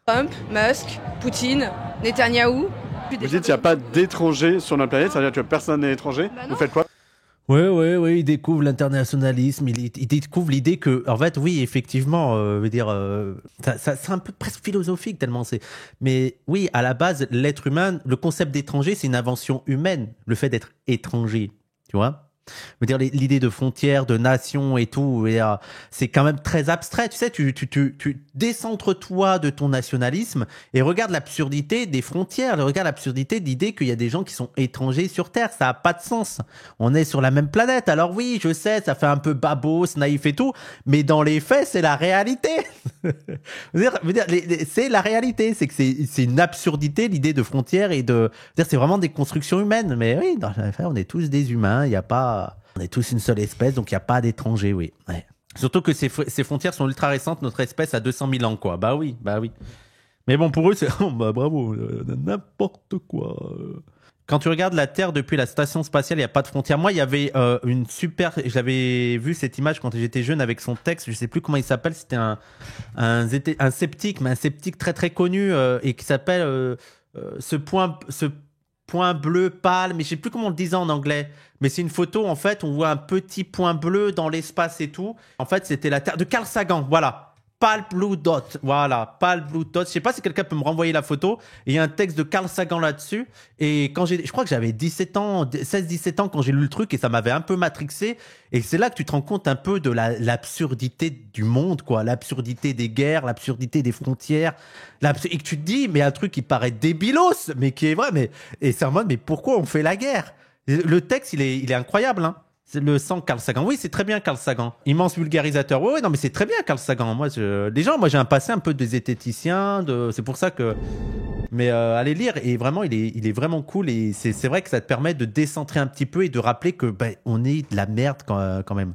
Trump, Musk, Poutine, Netanyahou. Vous dites qu'il n'y a pas d'étrangers sur notre planète, ça veut dire que personne n'est étranger. Vous faites quoi? Oui, il découvre l'internationalisme, il découvre l'idée que, en fait, oui, effectivement, c'est un peu presque philosophique tellement c'est. Mais oui, à la base, l'être humain, le concept d'étranger, c'est une invention humaine, le fait d'être étranger, tu vois. Je veux dire, l'idée de frontières, de nation et tout, c'est quand même très abstrait. Tu sais, tu décentre-toi de ton nationalisme et regarde l'absurdité des frontières, regarde l'absurdité de l'idée qu'il y a des gens qui sont étrangers sur Terre. Ça a pas de sens. On est sur la même planète. Alors oui, je sais, ça fait un peu babos, naïf et tout, mais dans les faits, c'est la réalité. C'est la réalité. C'est que c'est une absurdité, l'idée de frontières et c'est vraiment des constructions humaines. Mais oui, dans les faits, on est tous des humains. On est tous une seule espèce, donc il n'y a pas d'étrangers, oui. Ouais. Surtout que ces frontières sont ultra récentes, notre espèce a 200 000 ans, quoi. Bah oui. Mais bon, pour eux, c'est bravo, n'importe quoi. Quand tu regardes la Terre depuis la station spatiale, il n'y a pas de frontières. Moi, il y avait une super... J'avais vu cette image quand j'étais jeune avec son texte, je sais plus comment il s'appelle, c'était un sceptique, mais un sceptique très très connu, et qui s'appelle ce point bleu pâle, mais je sais plus comment on le disait en anglais. Mais c'est une photo, en fait, on voit un petit point bleu dans l'espace et tout. En fait, c'était la Terre de Carl Sagan, voilà. Pale Blue Dot, voilà, Pale Blue Dot. Je sais pas si quelqu'un peut me renvoyer la photo. Il y a un texte de Carl Sagan là-dessus. Et je crois que j'avais 16-17 ans quand j'ai lu le truc et ça m'avait un peu matrixé. Et c'est là que tu te rends compte un peu de l'absurdité du monde, quoi. L'absurdité des guerres, l'absurdité des frontières. Et que tu te dis, mais un truc qui paraît débilos, mais qui est vrai. Et c'est en mode, mais pourquoi on fait la guerre? Le texte, il est incroyable, hein. C'est le sang Carl Sagan. Oui, c'est très bien Carl Sagan. Immense vulgarisateur. Oui, non, mais c'est très bien Carl Sagan. Moi, j'ai un passé un peu de zététicien. C'est pour ça que... Mais allez lire. Et vraiment, il est vraiment cool. Et c'est vrai que ça te permet de décentrer un petit peu et de rappeler que on est de la merde quand même.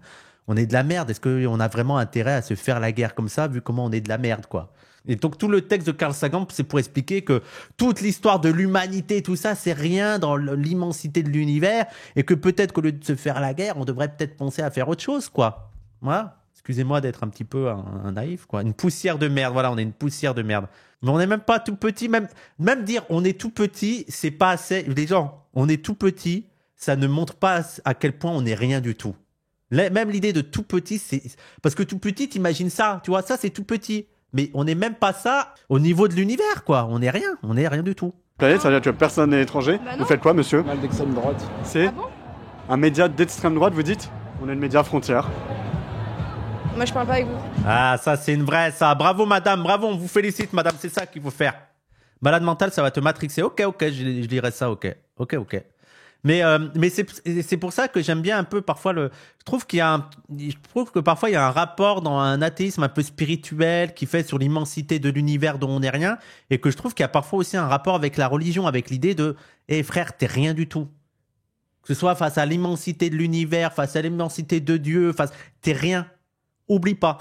On est de la merde. Est-ce qu'on a vraiment intérêt à se faire la guerre comme ça, vu comment on est de la merde, quoi? Et donc tout le texte de Carl Sagan, c'est pour expliquer que toute l'histoire de l'humanité, tout ça, c'est rien dans l'immensité de l'univers, et que peut-être qu'au lieu de se faire la guerre, on devrait peut-être penser à faire autre chose, quoi. Voilà. Excusez-moi d'être un petit peu un naïf, quoi. Une poussière de merde, voilà, on est une poussière de merde. Mais on n'est même pas tout petit, même dire on est tout petit, c'est pas assez. Les gens, on est tout petit, ça ne montre pas à quel point on n'est rien du tout. Même l'idée de tout petit, c'est... Parce que tout petit, t'imagines ça, tu vois, ça c'est tout petit. Mais on n'est même pas ça au niveau de l'univers, quoi. On n'est rien du tout. Planète, ça veut dire que personne n'est étranger. Vous faites quoi, monsieur? Mal d'extrême droite. C'est un média d'extrême droite, vous dites? On est le média frontière. Moi, je parle pas avec vous. Ah, ça, c'est une vraie, ça. Bravo, madame. Bravo, on vous félicite, madame. C'est ça qu'il faut faire. Malade mental, ça va te matrixer. Ok, je lirai ça, ok. Mais c'est pour ça que j'aime bien un peu parfois je trouve que parfois il y a un rapport dans un athéisme un peu spirituel qui fait sur l'immensité de l'univers dont on n'est rien, et que je trouve qu'il y a parfois aussi un rapport avec la religion, avec l'idée de frère, t'es rien du tout. Que ce soit face à l'immensité de l'univers, face à l'immensité de Dieu, t'es rien. Oublie pas.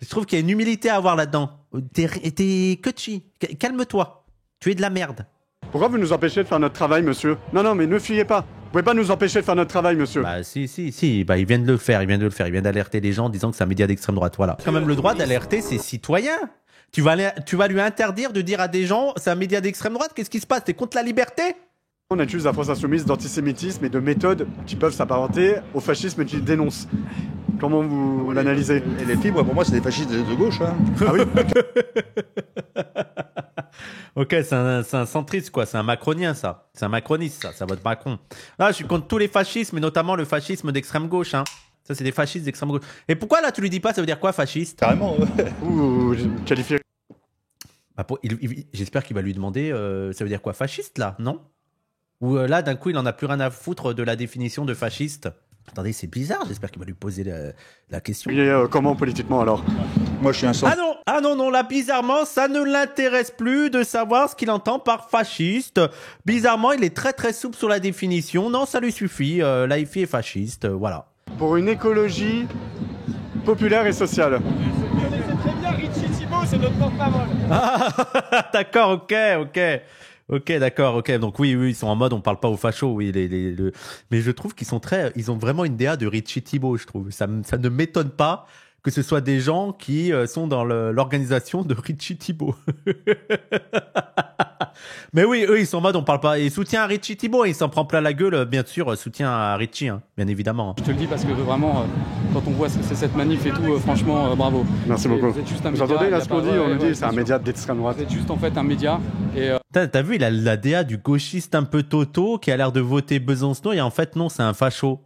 Je trouve qu'il y a une humilité à avoir là-dedans. T'es que chi. Calme-toi. Tu es de la merde. Pourquoi vous nous empêchez de faire notre travail, monsieur? Non, mais ne fuyez pas. Vous pouvez pas nous empêcher de faire notre travail, monsieur. Bah si. Bah, il vient de le faire. Il vient d'alerter les gens en disant que c'est un média d'extrême droite. Voilà. Quand même le droit d'alerter ses citoyens. Tu vas lui interdire de dire à des gens c'est un média d'extrême droite? Qu'est-ce qui se passe? T'es contre la liberté? On accuse la France insoumise d'antisémitisme et de méthodes qui peuvent s'apparenter au fascisme qu'ils dénoncent. Comment vous l'analysez? Et les filles, pour moi, c'est des fascistes de gauche. Hein. Ah oui. Ok, c'est un centriste, quoi. C'est un macronien, ça. C'est un macroniste, ça. Ça vote Macron. Là, je suis contre tous les fascismes, et notamment le fascisme d'extrême gauche. Hein. Ça, c'est des fascistes d'extrême gauche. Et pourquoi, là, tu lui dis pas, ça veut dire quoi, fasciste? Carrément, Ou qualifié. J'espère qu'il va lui demander, ça veut dire quoi, fasciste, là? Non? Ou là, d'un coup, il en a plus rien à foutre de la définition de fasciste. Attendez, c'est bizarre. J'espère qu'il va lui poser la question. Et comment politiquement, alors? Moi, je suis un centre. Ah non, là, bizarrement, ça ne l'intéresse plus de savoir ce qu'il entend par fasciste. Bizarrement, il est très très souple sur la définition. Non, ça lui suffit. L'AFI est fasciste, voilà. Pour une écologie populaire et sociale. C'est très bien, Richie Thibault, c'est notre porte-parole. Ah, d'accord, ok, d'accord, ok. Donc oui, ils sont en mode, on parle pas aux fachos, oui. Mais je trouve qu'ils sont ils ont vraiment une DA de Richie Thibault, je trouve. Ça ne m'étonne pas que ce soit des gens qui sont dans l'organisation de Richie Thibault. Mais oui, eux, ils sont en mode, on parle pas. Et soutien à Richie Thibault, il s'en prend plein la gueule, bien sûr, soutien à Richie, hein, bien évidemment. Je te le dis parce que vraiment, quand on voit ce que c'est cette manif et tout, franchement, bravo. Merci beaucoup. Vous êtes juste un vous média. entendez là ce qu'on dit? On nous dit c'est un sûr. média d'extrême droite. Vous êtes juste en fait un média. Et T'as vu, il a la DA du gauchiste un peu toto qui a l'air de voter Besancenot, et en fait, non, c'est un facho.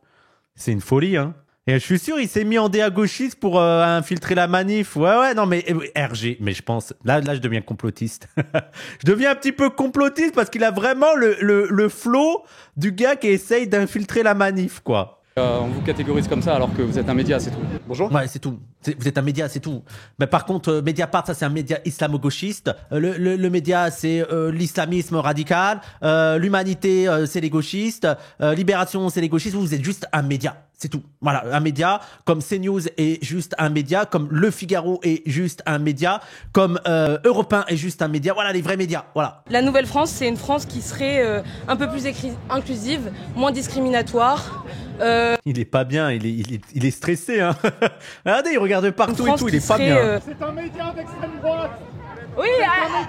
C'est une folie, hein. Et je suis sûr, il s'est mis en DA gauchiste pour infiltrer la manif. Ouais, non, mais RG, mais je pense, là, je deviens complotiste. Je deviens un petit peu complotiste parce qu'il a vraiment le flow du gars qui essaye d'infiltrer la manif, quoi. On vous catégorise comme ça alors que vous êtes un média, c'est tout. Bonjour. Ouais, c'est tout. Vous êtes un média, c'est tout. Mais par contre, Mediapart, ça c'est un média islamo-gauchiste. Le média, c'est l'islamisme radical. L'Humanité, c'est les gauchistes. Libération, c'est les gauchistes. Vous êtes juste un média. C'est tout. Voilà, un média comme CNews est juste un média, comme Le Figaro est juste un média, comme Europe 1 est juste un média. Voilà, les vrais médias. Voilà. La Nouvelle France, c'est une France qui serait un peu plus inclusive, moins discriminatoire. Il est pas bien, il est stressé, hein. Regardez, il regarde partout et tout, il est pas bien. C'est un média d'extrême droite. Oui,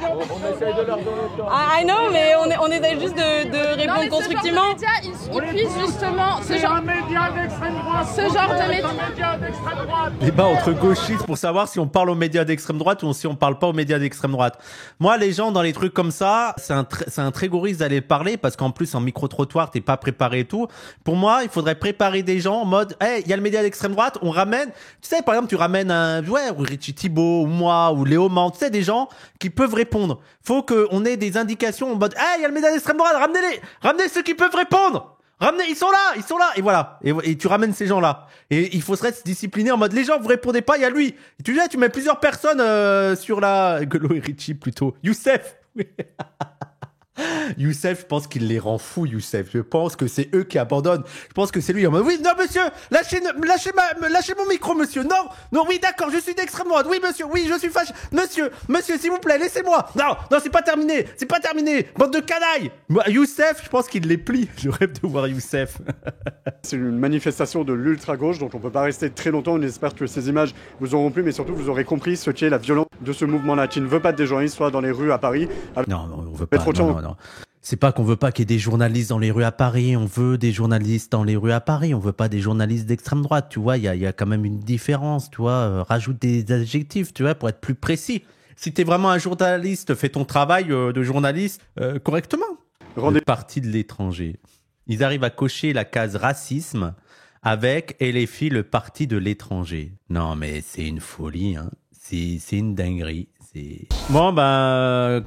on essaye de leur donner le temps. I know, mais on essaie juste de répondre constructivement. Ils puissent justement ce genre de média d'extrême droite. Débat entre gauchistes pour savoir si on parle aux médias d'extrême droite ou si on parle pas aux médias d'extrême droite. Moi, les gens dans les trucs comme ça, c'est un très gros risque d'aller parler parce qu'en plus en micro-trottoir, t'es pas préparé et tout. Pour moi, il faudrait préparer des gens en mode, hey, il y a le média d'extrême droite, on ramène, tu sais, par exemple, tu ramènes ou Richie Thibault ou moi ou Léo Mans, tu sais, des gens qui peuvent répondre. Faut qu'on ait des indications en mode, hey, il y a le média d'extrême droite, ramenez ceux qui peuvent répondre. Ramenez, ils sont là, et voilà. Et tu ramènes ces gens-là. Et il faut se discipliner en mode, les gens, vous répondez pas, il y a lui. Et tu mets plusieurs personnes sur la... Golo et Richie, plutôt. Youssef. Youssef, je pense qu'il les rend fous, Youssef. Je pense que c'est eux qui abandonnent. Je pense que c'est lui en mode, oui, non, monsieur, lâchez mon micro, monsieur. Non, oui, d'accord, je suis d'extrême droite. Oui, monsieur, oui, je suis fâché. Monsieur, s'il vous plaît, laissez-moi. Non, c'est pas terminé. Bande de canailles. Moi, Youssef, je pense qu'il les plie. Je rêve de voir Youssef. C'est une manifestation de l'ultra-gauche, donc on peut pas rester très longtemps. On espère que ces images vous auront plu, mais surtout vous aurez compris ce qu'est la violence de ce mouvement-là, qui ne veut pas que des journalistes soient dans les rues à Paris. Non, on veut pas. Non. C'est pas qu'on veut pas qu'il y ait des journalistes dans les rues à Paris. On veut des journalistes dans les rues à Paris. On veut pas des journalistes d'extrême droite. Tu vois, il y a quand même une différence. Tu vois, rajoute des adjectifs, tu vois, pour être plus précis. Si t'es vraiment un journaliste, fais ton travail de journaliste correctement. Le parti de l'étranger. Ils arrivent à cocher la case racisme avec LFI, le parti de l'étranger. Non, mais c'est une folie, hein. C'est une dinguerie. Bon,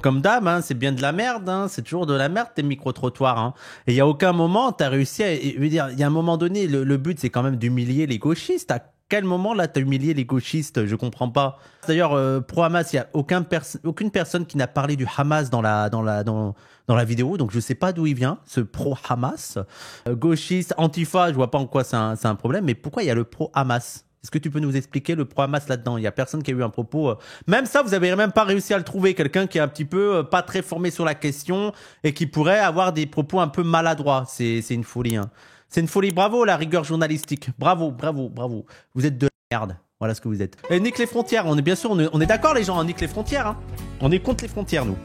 comme d'hab, hein, c'est bien de la merde, hein, c'est toujours de la merde tes micro-trottoirs, hein. Et il y a aucun moment t'as réussi à, je veux dire, il y a un moment donné, le but c'est quand même d'humilier les gauchistes. À quel moment là t'as humilié les gauchistes? Je comprends pas. D'ailleurs, pro Hamas, il y a aucune personne qui n'a parlé du Hamas dans la vidéo, donc je sais pas d'où il vient, ce pro Hamas. Gauchiste, Antifa, je vois pas en quoi c'est un problème, mais pourquoi il y a le pro Hamas? Est-ce que tu peux nous expliquer le pro Hamas là-dedans? Il y a personne qui a eu un propos. Même ça, vous avez même pas réussi à le trouver. Quelqu'un qui est un petit peu pas très formé sur la question et qui pourrait avoir des propos un peu maladroits. C'est une folie, hein. C'est une folie. Bravo la rigueur journalistique. Bravo. Vous êtes de la merde. Voilà ce que vous êtes. Et nique les frontières. On est bien sûr, on est d'accord les gens. On nique les frontières, hein. On est contre les frontières, nous.